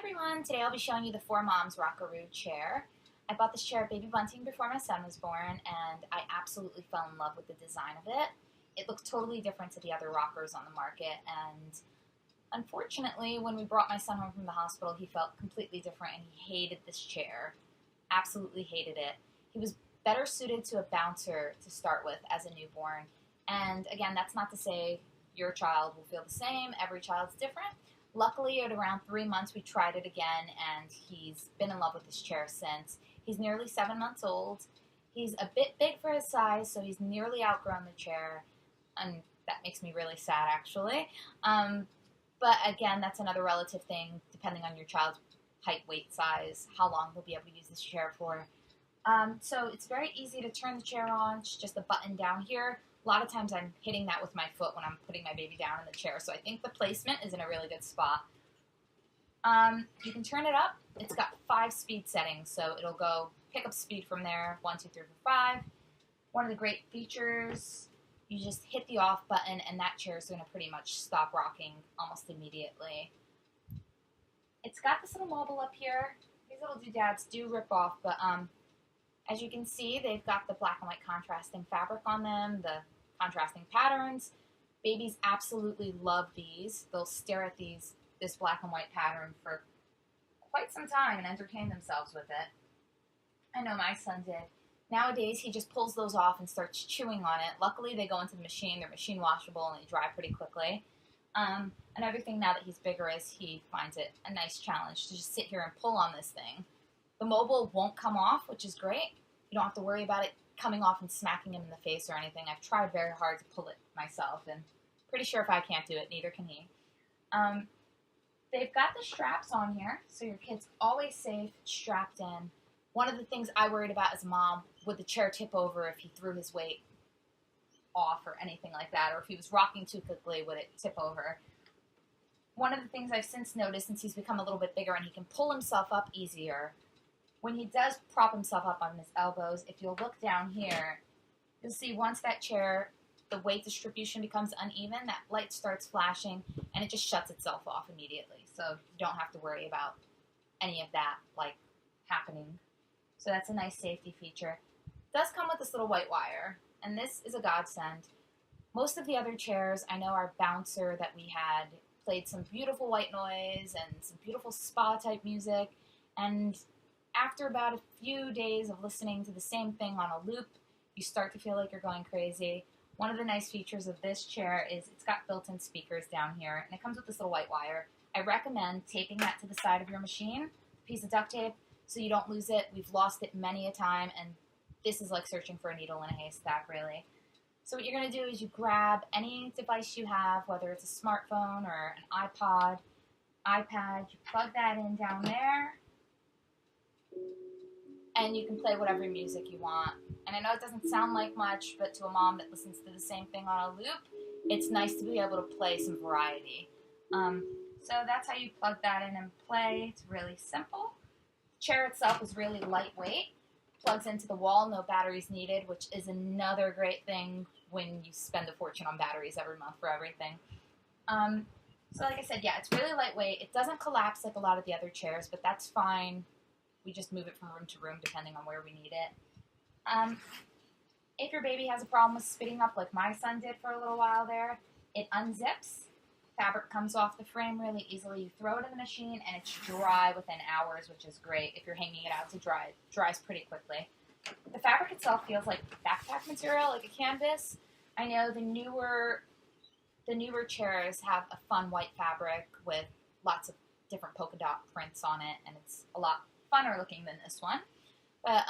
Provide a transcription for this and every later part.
Everyone, today I'll be showing you the 4Moms rockaRoo chair. I bought this chair at Baby Bunting before my son was born, and I absolutely fell in love with the design of it. It looked totally different to the other rockers on the market, and unfortunately, when we brought my son home from the hospital, he felt completely different, and he hated this chair. Absolutely hated it. He was better suited to a bouncer to start with as a newborn, and again, that's not to say your child will feel the same. Every child's different. Luckily, at around 3 months, we tried it again, and he's been in love with this chair since. He's nearly 7 months old. He's a bit big for his size, so he's nearly outgrown the chair, and that makes me really sad, actually. But again, that's another relative thing, depending on your child's height, weight, size, how long they'll be able to use this chair for. So it's very easy to turn the chair on. It's just a button down here. A lot of times I'm hitting that with my foot when I'm putting my baby down in the chair, so I think the placement is in a really good spot. You can turn it up. It's got 5 speed settings, so it'll go pick up speed from there, 1, 2, 3, 4, 5. One of the great features, you just hit the off button and that chair is going to pretty much stop rocking almost immediately. It's got this little mobile up here. These little doodads do rip off, but as you can see, they've got the black and white contrasting fabric on them, the contrasting patterns. Babies absolutely love these. They'll stare at this black and white pattern for quite some time and entertain themselves with it. I know my son did. Nowadays, he just pulls those off and starts chewing on it. Luckily, they go into the machine. They're machine washable and they dry pretty quickly. Another thing now that he's bigger is he finds it a nice challenge to just sit here and pull on this thing. The mobile won't come off, which is great. You don't have to worry about it coming off and smacking him in the face or anything. I've tried very hard to pull it myself, and pretty sure if I can't do it, neither can he. They've got the straps on here, so your kid's always safe, strapped in. One of the things I worried about as a mom, would the chair tip over if he threw his weight off or anything like that, or if he was rocking too quickly, would it tip over? One of the things I've since noticed, since he's become a little bit bigger and he can pull himself up easier, when he does prop himself up on his elbows, if you'll look down here, you'll see once that chair, the weight distribution becomes uneven, that light starts flashing, and it just shuts itself off immediately. So you don't have to worry about any of that, happening. So that's a nice safety feature. It does come with this little white wire, and this is a godsend. Most of the other chairs, I know our bouncer that we had played some beautiful white noise and some beautiful spa-type music, and after about a few days of listening to the same thing on a loop, you start to feel like you're going crazy. One of the nice features of this chair is it's got built-in speakers down here, and it comes with this little white wire. I recommend taping that to the side of your machine, a piece of duct tape, so you don't lose it. We've lost it many a time, and this is like searching for a needle in a haystack, really. So what you're going to do is you grab any device you have, whether it's a smartphone or an iPod, iPad, you plug that in down there, and you can play whatever music you want. And I know it doesn't sound like much, but to a mom that listens to the same thing on a loop, it's nice to be able to play some variety. So that's how you plug that in and play. It's really simple. The chair itself is really lightweight. Plugs into the wall, no batteries needed, which is another great thing when you spend a fortune on batteries every month for everything. So like I said, yeah, it's really lightweight. It doesn't collapse like a lot of the other chairs, but that's fine. We just move it from room to room depending on where we need it. If your baby has a problem with spitting up like my son did for a little while there, it unzips. Fabric comes off the frame really easily. You throw it in the machine and it's dry within hours, which is great. If you're hanging it out to dry, it dries pretty quickly. The fabric itself feels like backpack material, like a canvas. I know the newer chairs have a fun white fabric with lots of different polka dot prints on it, and it's a lot funner looking than this one. But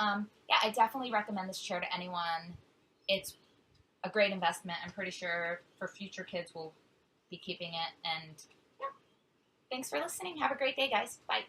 yeah, I definitely recommend this chair to anyone. It's a great investment. I'm pretty sure for future kids we'll be keeping it. And yeah, thanks for listening. Have a great day, guys. Bye.